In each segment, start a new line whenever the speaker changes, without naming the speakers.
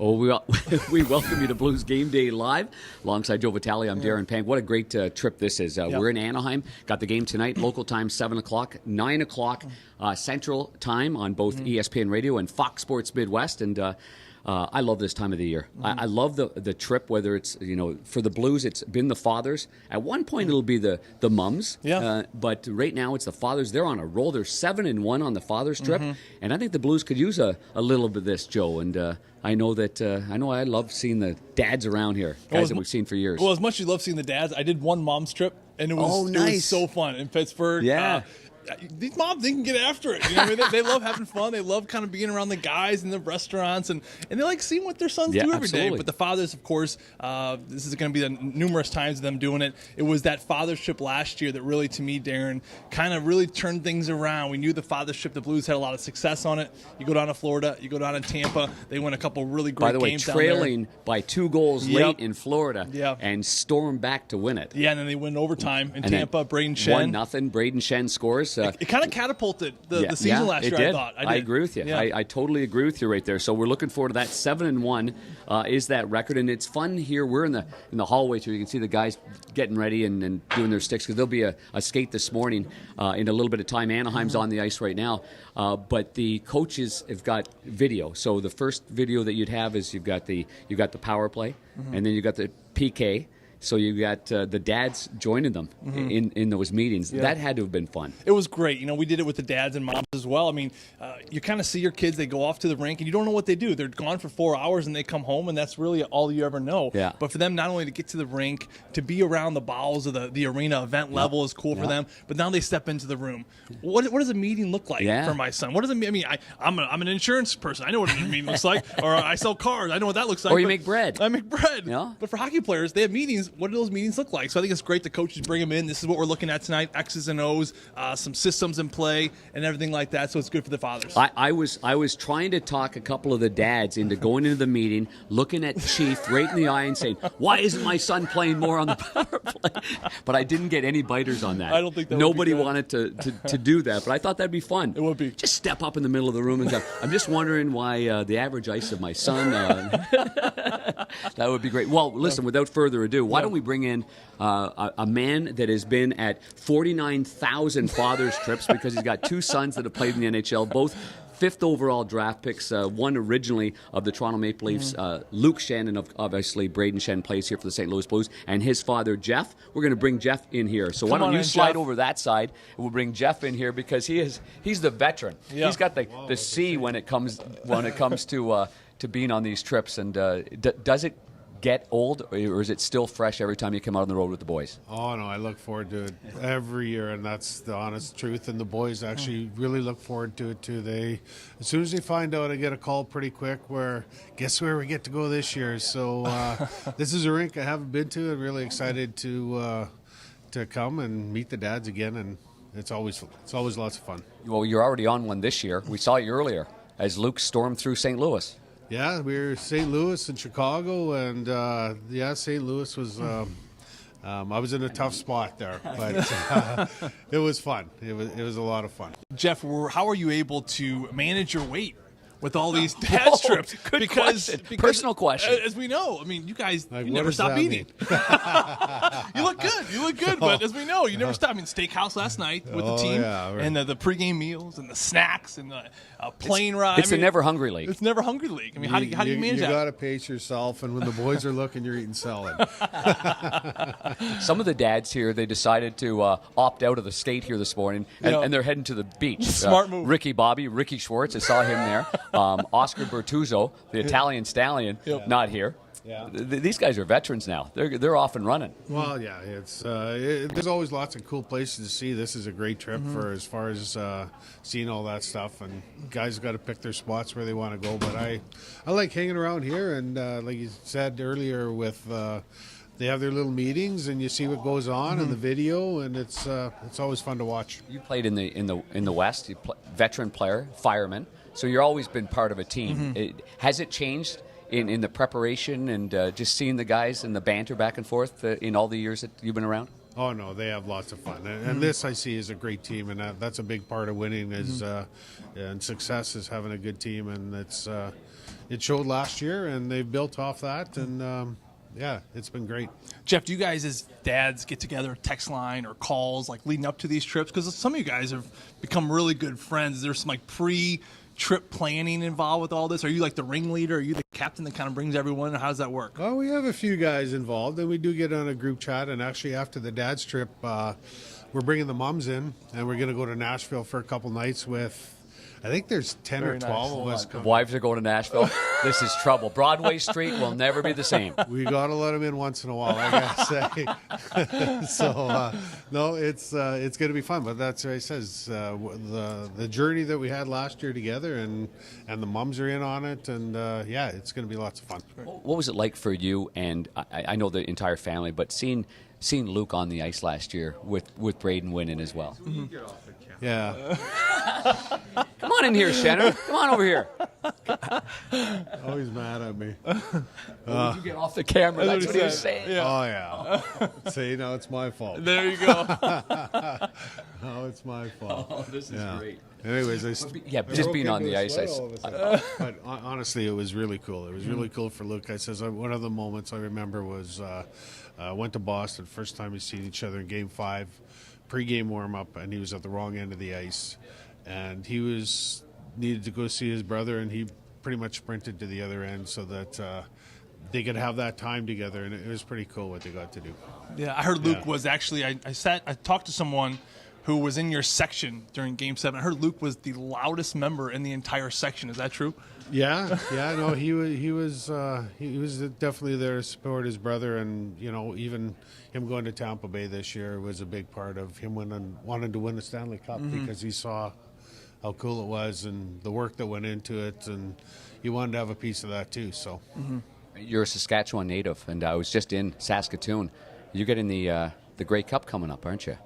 Oh, we welcome you to Blues Game Day Live. Alongside Joe Vitale, I'm Darren Pang. What a great trip this is. We're in Anaheim. Got the game tonight, local time 7 o'clock, 9 o'clock Central Time on both ESPN Radio and Fox Sports Midwest. And I love this time of the year. I love the trip, whether it's, for the Blues, it's been the fathers. At one point, it'll be the mums.
Yeah.
But right now, it's the fathers. They're on a roll. They're 7-1 on the fathers trip. And I think the Blues could use a little bit of this, Joe. And I know I love seeing the dads around here, guys that we've seen for years.
Well, as much as you love seeing the dads, I did one mom's trip, and it was,
nice.
It was so fun in Pittsburgh.
Yeah.
These moms, they can get after it. They love having fun. They love kind of being around the guys in the restaurants, and they like seeing what their sons do every day. But the fathers, of course, this is going to be the numerous times of them doing it. It was that fathers trip last year that really, to me, Darren, kind of really turned things around. We knew the fathers trip, the Blues had a lot of success on it. You go down to Florida, you go down to Tampa, they win a couple really great games down there.
By the way, trailing by 2 goals late in Florida and storm back to win it.
Yeah, and then they win overtime in Tampa. Braden Schenn.
1-0. Braden Schenn scores.
It kind of catapulted the season last year,
did.
I thought.
I agree with you.
Yeah.
I totally agree with you right there. So we're looking forward to that. 7-1 is that record, and it's fun here. We're in the hallway, so you can see the guys getting ready and doing their sticks, because there'll be a skate this morning in a little bit of time. Anaheim's on the ice right now, but the coaches have got video. So the first video that you'd have is you've got the power play, and then you've got the PK. So you got the dads joining them in those meetings. Yeah. That had to have been fun.
It was great. We did it with the dads and moms as well. I mean, you kind of see your kids, they go off to the rink, and you don't know what they do. They're gone for 4 hours, and they come home, and that's really all you ever know.
Yeah.
But for them not only to get to the rink, to be around the bowels of the arena, event level is cool for them, but now they step into the room. What does a meeting look like for my son? What does it mean? I mean, I'm an insurance person. I know what a meeting looks like. Or I sell cars. I know what that looks like.
Or you make bread.
I make bread.
Yeah.
But for hockey players, they have meetings. What do those meetings look like? So I think it's great the coaches bring them in. This is what we're looking at tonight: X's and O's, some systems in play, and everything like that. So it's good for the fathers.
I was trying to talk a couple of the dads into going into the meeting, looking at Chief right in the eye and saying, "Why isn't my son playing more on the power play?" But I didn't get any biters on that.
I don't think that
nobody
would be
wanted to do that. But I thought that'd be fun.
It would be.
Just step up in the middle of the room and go, "I'm just wondering why the average ice of my son." That would be great. Well, listen, without further ado, why don't we bring in a man that has been at 49,000 fathers trips, because he's got 2 sons that have played in the NHL, both 5th overall draft picks, one originally of the Toronto Maple Leafs, Luke Schenn, and obviously Braden Schenn plays here for the St. Louis Blues, and his father, Jeff. We're going to bring Jeff in here. So why don't you slide over that side, and we'll bring Jeff in here, because he's the veteran. Yeah. He's got the C when it comes to being on these trips. And does it get old, or is it still fresh every time you come out on the road with the boys?
Oh, no, I look forward to it every year, and that's the honest truth. And the boys actually really look forward to it, too. As soon as they find out, I get a call pretty quick where, guess where we get to go this year? So this is a rink I haven't been to. I'm really excited to come and meet the dads again, and it's always lots of fun.
Well, you're already on one this year. We saw you earlier as Luke stormed through St. Louis.
Yeah, we were St. Louis and Chicago, and St. Louis was. I was in a tough spot there, but it was fun. It was a lot of fun.
Jeff, how are you able to manage your weight with all these dad trips?
Good question. Personal question.
As we know, I mean, you guys, you never stop eating. You look good, but as we know, you never stop. I mean, steakhouse last night with the team, and the pregame meals and the snacks and the plane ride.
It's a never hungry league.
It's never hungry league. I mean, how do you manage that?
You got to pace yourself, and when the boys are looking, you're eating salad.
Some of the dads here, they decided to opt out of the skate here this morning, and they're heading to the beach.
Smart move.
Ricky Schwartz, I saw him there. Oscar Bertuzzo, the Italian stallion, not here. Yeah. These guys are veterans now. They're off and running.
Well, yeah, there's always lots of cool places to see. This is a great trip for as far as seeing all that stuff. And guys got to pick their spots where they want to go. But I like hanging around here. And like you said earlier, with they have their little meetings, and you see what goes on in the video, and it's always fun to watch.
You played in the West. You veteran player, fireman. So you've always been part of a team. Has it changed in the preparation and just seeing the guys and the banter back and forth in all the years that you've been around?
Oh, no, they have lots of fun. And this I see is a great team, and that's a big part of winning and success is having a good team. And it's it showed last year, and they've built off that, and yeah, it's been great.
Jeff, do you guys as dads get together, text line or calls, like leading up to these trips? Because some of you guys have become really good friends. There's some like pre-trip planning involved with all this. Are you like the ringleader? Are you the captain that kind of brings everyone? How does that work?
Well, we have a few guys involved, and we do get on a group chat. And actually, after the dad's trip, we're bringing the moms in, and we're going to go to Nashville for a couple nights with, I think there's 10
Very
or 12
nice.
of us
The
coming.
wives are going to Nashville. This is trouble. Broadway Street will never be the same.
We got to let them in once in a while, I gotta say. So, no, it's going to be fun. But that's what I says. The journey that we had last year together, and the mums are in on it, and yeah, it's going to be lots of fun.
What was it like for you, and I know the entire family, but seeing Luke on the ice last year with Braden winning as well?
Yeah.
Come on in here, Schenn. Come on over here.
Oh, he's mad at me.
Would you get off the camera? That's what he was saying.
Yeah.
Oh, yeah. See, now it's my fault.
There you go.
No, it's my fault.
Oh, this is great.
Anyways,
Just being on the ice.
But honestly, it was really cool. It was really cool for Luke. I says one of the moments I remember was went to Boston, first time we seen each other in Game 5, pre-game warm-up, and he was at the wrong end of the ice. And he needed to go see his brother, and he pretty much sprinted to the other end so that they could have that time together, and it was pretty cool what they got to do.
Yeah, I heard Luke was actually, I talked to someone who was in your section during Game 7. I heard Luke was the loudest member in the entire section. Is that true?
Yeah, no, he was definitely there to support his brother, and even him going to Tampa Bay this year was a big part of him wanting to win the Stanley Cup because he saw how cool it was and the work that went into it, and he wanted to have a piece of that too. So,
You're a Saskatchewan native, and I was just in Saskatoon. You're getting the Grey Cup coming up, aren't you?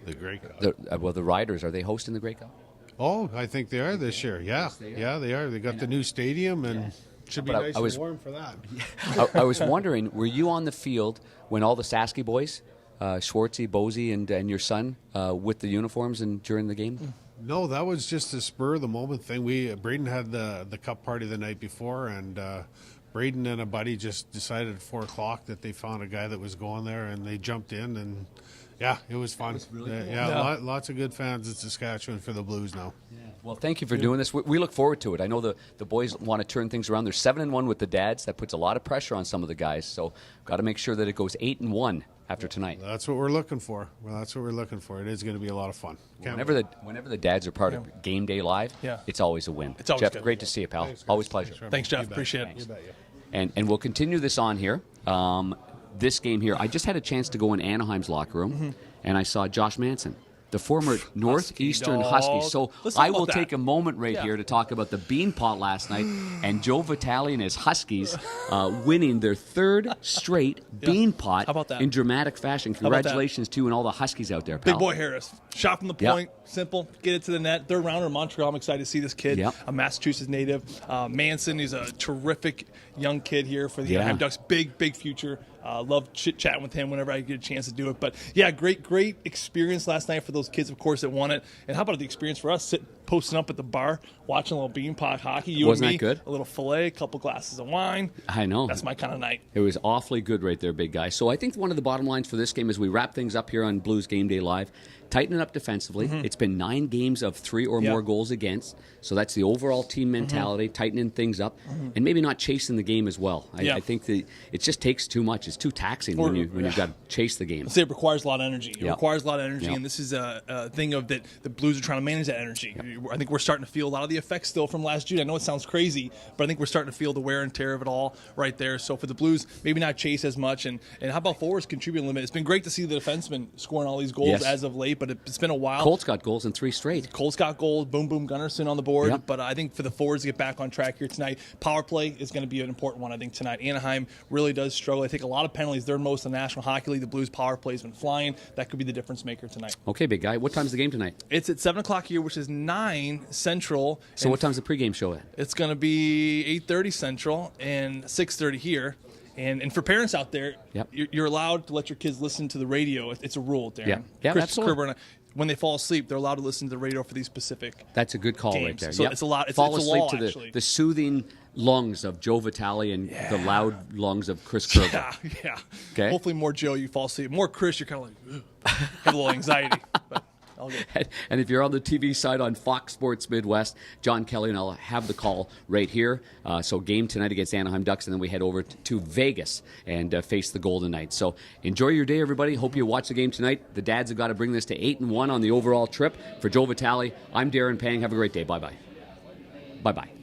the Grey Cup.
The Riders, are they hosting the Grey Cup?
Oh, I think they are this year. Yeah, yeah, they are. They got the new stadium, and should be nice and warm for that.
I was wondering, were you on the field when all the Sasky boys, Schwartzy, Bosey, and your son, with the uniforms and during the game?
No, that was just a spur of the moment thing. Braden had the cup party the night before, and Braden and a buddy just decided at 4 o'clock that they found a guy that was going there, and they jumped in, and yeah, it was fun.
Really cool.
Yeah, lots of good fans in Saskatchewan for the Blues now.
Yeah. Well, thank you for doing this. We look forward to it. I know the boys want to turn things around. They're 7-1 with the dads. That puts a lot of pressure on some of the guys. So, got to make sure that it goes 8-1 after tonight.
That's what we're looking for. Well, that's what we're looking for. It is going to be a lot of fun.
Whenever the dads are part of Game Day Live, it's always a win.
It's always
Jeff,
good.
great to see you, pal.
Thanks,
always pleasure.
Thanks, Jeff. Appreciate it.
You bet, yeah.
And we'll continue this on here. This game here, I just had a chance to go in Anaheim's locker room, and I saw Josh Manson, the former Northeastern Husky. So I will take a moment here to talk about the Beanpot last night and Joe Vitale and his Huskies winning their 3rd straight Beanpot
How about that?
in dramatic fashion. Congratulations to you and all the Huskies out there, pal.
Big boy Harris. Shot from the point. Simple. Get it to the net. 3rd rounder in Montreal. I'm excited to see this kid. A Massachusetts native. Manson, he's a terrific young kid here for the Anaheim Ducks. Big future. Love chit-chatting with him whenever I get a chance to do it. But, yeah, great experience last night for those kids, of course, that won it. And how about the experience for us posting up at the bar, watching a little Beanpot hockey?
Wasn't
and me,
that good?
A little filet, a couple glasses of wine.
I know.
That's my kind of night.
It was awfully good right there, big guy. So I think one of the bottom lines for this game as we wrap things up here on Blues Game Day Live, tighten it up defensively. It's been 9 games of 3 or more goals against. So that's the overall team mentality, tightening things up, and maybe not chasing the game as well. I think that it just takes too much. It's too taxing when you've got to chase the game.
I'd say it requires a lot of energy. It requires a lot of energy, and this is a thing of that the Blues are trying to manage that energy. I think we're starting to feel a lot of the effects still from last June. I know it sounds crazy, but I think we're starting to feel the wear and tear of it all right there. So for the Blues, maybe not chase as much, and how about forwards contributing a limit? It's been great to see the defensemen scoring all these goals as of late, but it's been a while.
Colt's got goals in 3 straight.
Colt's got goals. Boom Gunnarsson on the board. But I think for the forwards to get back on track here tonight, power play is going to be an important one, I think, tonight. Anaheim really does struggle. They take a lot of penalties. They're most in the National Hockey League. The Blues power play has been flying. That could be the difference maker tonight.
Okay, big guy. What time's the game tonight?
It's at 7 o'clock here, which is 9 Central.
So what time's the pregame show at?
It's going to be 8:30 Central and 6:30 here. And for parents out there, you're allowed to let your kids listen to the radio. It's a rule, Darren.
Yeah,
Chris
absolutely.
Kerber and I, when they fall asleep, they're allowed to listen to the radio for these specific.
That's a good call
games.
right there.
So it's a lot.
Fall
it's
asleep
a law,
to
actually.
the soothing lungs of Joe Vitale and the loud lungs of Chris Kerber.
Yeah.
Okay.
Hopefully more Joe, you fall asleep. More Chris, you're kind of like, ugh, have a little anxiety. But all good.
And if you're on the TV side on Fox Sports Midwest, John Kelly and I'll have the call right here. So game tonight against Anaheim Ducks, and then we head over to Vegas and face the Golden Knights. So enjoy your day, everybody. Hope you watch the game tonight. The dads have got to bring this to 8-1 on the overall trip. For Joe Vitale, I'm Darren Pang. Have a great day. Bye-bye. Bye-bye.